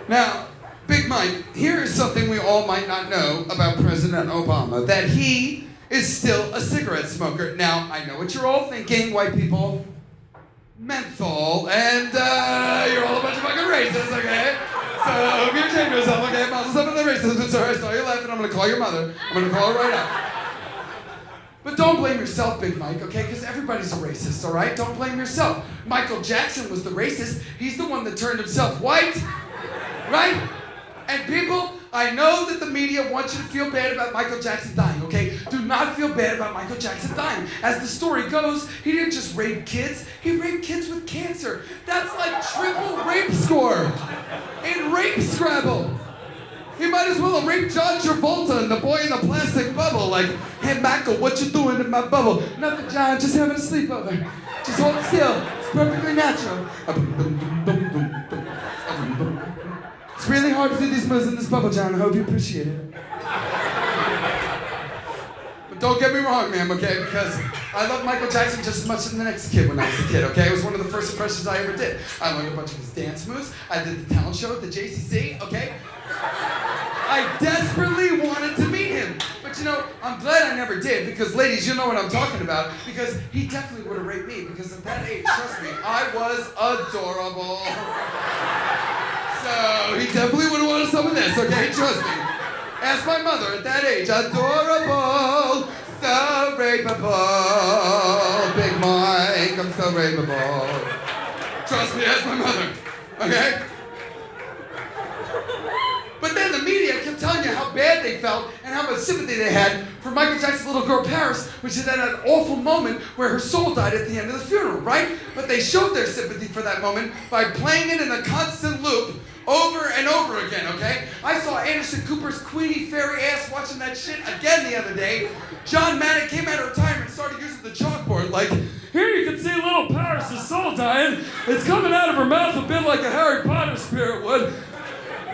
Now, Big Mike, here is something we all might not know about President Obama, that he is still a cigarette smoker. Now, I know what you're all thinking, white people. Menthol, and you're all a bunch of fucking racists, okay? So, hope you're ashamed of yourself, okay? Muscle some of the racism. Sorry, I saw you laughing. I'm gonna call your mother. I'm gonna call her right out. But don't blame yourself, Big Mike, okay? Because everybody's a racist, all right? Don't blame yourself. Michael Jackson was the racist. He's the one that turned himself white, right? And people, I know that the media wants you to feel bad about Michael Jackson dying, okay? Do not feel bad about Michael Jackson dying. As the story goes, he didn't just rape kids, he raped kids with cancer. That's like triple rape score in Rape Scrabble. He might as well have raped John Travolta and the boy in the plastic bubble. Like, hey, Michael, what you doing in my bubble? Nothing, John, just having a sleepover. Just hold still. It's perfectly natural. It's really hard to do these moves in this bubble, John. I hope you appreciate it. But don't get me wrong, ma'am, okay? Because I love Michael Jackson just as much as the next kid when I was a kid, okay? It was one of the first impressions I ever did. I learned a bunch of his dance moves. I did the talent show at the JCC, okay? I desperately wanted to meet him. But you know, I'm glad I never did, because ladies, you know what I'm talking about, because he definitely would have raped me, because at that age, trust me, I was adorable. So he definitely would have wanted some of this, okay? Trust me. Ask my mother at that age. Adorable, so rapeable. Big Mike, I'm so rapeable. Trust me, ask my mother, okay? But then the media kept telling you how bad they felt and how much sympathy they had for Michael Jackson's little girl Paris, which had had an awful moment where her soul died at the end of the funeral, right? But they showed their sympathy for that moment by playing it in a constant loop over and over again, okay? I saw Anderson Cooper's Queenie Fairy ass watching that shit again the other day. John Madden came out of retirement and started using the chalkboard like, here you can see little Paris' soul dying. It's coming out of her mouth a bit like a Harry Potter spirit would.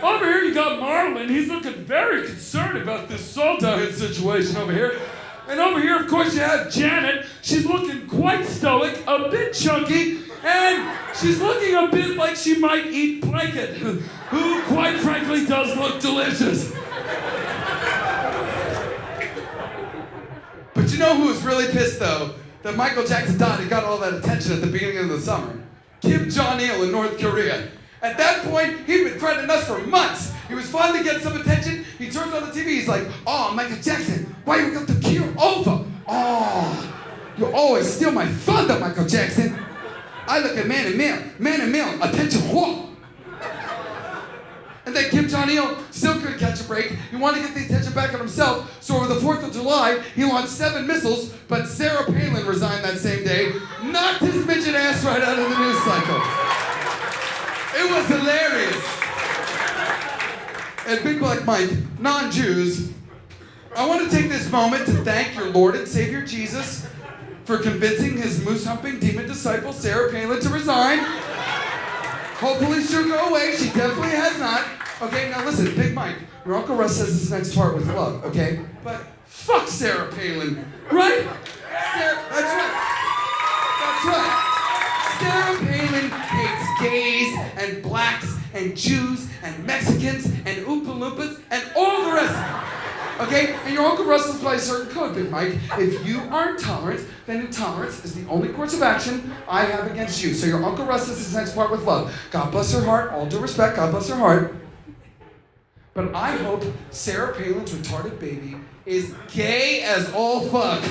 Over here you got Marlon. He's looking very concerned about this soul dying situation over here. And over here, of course, you have Janet. She's looking quite stoic, a bit chunky, and she's looking a bit like she might eat blanket, who, quite frankly, does look delicious. But you know who was really pissed, though, that Michael Jackson died and got all that attention at the beginning of the summer? Kim Jong-il in North Korea. At that point, he'd been threatening us for months. He was finally getting some attention. He turns on the TV, he's like, oh, Michael Jackson, why you got to kill over? Oh, you always steal my thunder, Michael Jackson. I look at man and male, attention, whoa. And then Kim Jong-il still couldn't catch a break. He wanted to get the attention back on himself, so over the 4th of July, he launched 7 missiles, but Sarah Palin resigned that same day, knocked his midget ass right out of the news cycle. It was hilarious. And Big Black Mike, non-Jews, I want to take this moment to thank your Lord and Savior Jesus for convincing his moose-humping demon disciple, Sarah Palin, to resign. Hopefully she'll go away. She definitely has not. Okay, now listen, Big Mike, your Uncle Russ says this next part with love, okay? But fuck Sarah Palin, right? That's right. That's right. Sarah Palin hates gays and blacks and Jews and Mexicans and Oompa Loompas and all the rest of them. Okay? And your Uncle Russ will play a certain code, Big Mike. If you aren't tolerant, then intolerance is the only course of action I have against you. So your Uncle Russ says this next part with love. God bless her heart, all due respect, God bless her heart. But I hope Sarah Palin's retarded baby is gay as all fuck.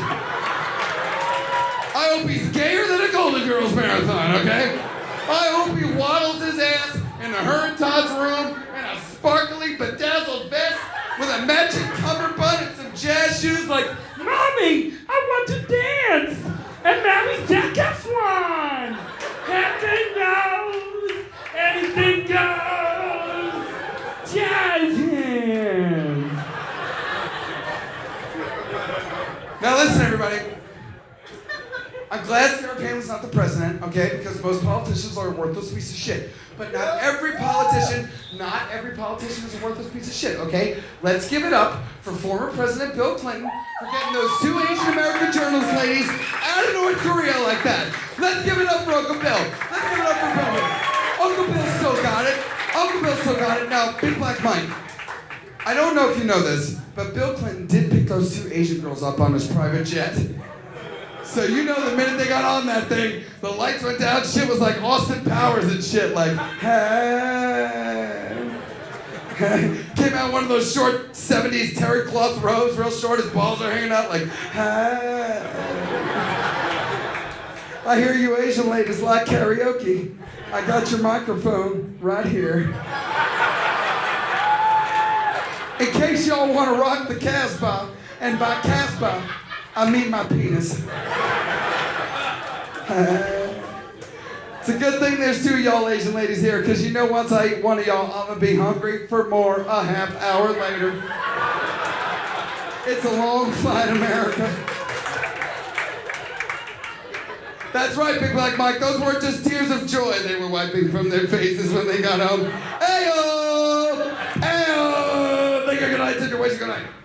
I hope he's gayer than a Golden Girls marathon, okay? I hope he waddles his ass into her and Todd's room in a sparkly, bedazzled vest with a matching cummerbund and some jazz shoes like, Mommy, I want to dance! And Mommy's Zac Efron! Heaven knows, anything goes! Jazz hands! Now listen, everybody. I'm glad Sarah Palin's not the president, okay? Because most politicians are a worthless piece of shit. But not every politician is a worthless piece of shit, okay? Let's give it up for former President Bill Clinton for getting those 2 Asian American journalist ladies out of North Korea like that. Let's give it up for Uncle Bill. Let's give it up for Bill. Uncle Bill still got it. Uncle Bill But now, Big Black Mike, I don't know if you know this, but Bill Clinton did pick those 2 Asian girls up on his private jet. So you know the minute they got on that thing, the lights went down, shit was like Austin Powers and shit, like, hey. Came out one of those short 70s terry cloth robes, real short, his balls are hanging out, like, hey. I hear you Asian ladies like karaoke. I got your microphone right here. In case y'all want to rock the Casbah, and by Casbah, I mean my penis. It's a good thing there's 2 of y'all Asian ladies here, because you know once I eat one of y'all, I'm going to be hungry for more a half hour later. It's a long flight, America. That's right, Big Black Mike. Those weren't just tears of joy they were wiping from their faces when they got home. Hey-oh! Hey-oh! Think you're good night, Tinder. Where's your good night?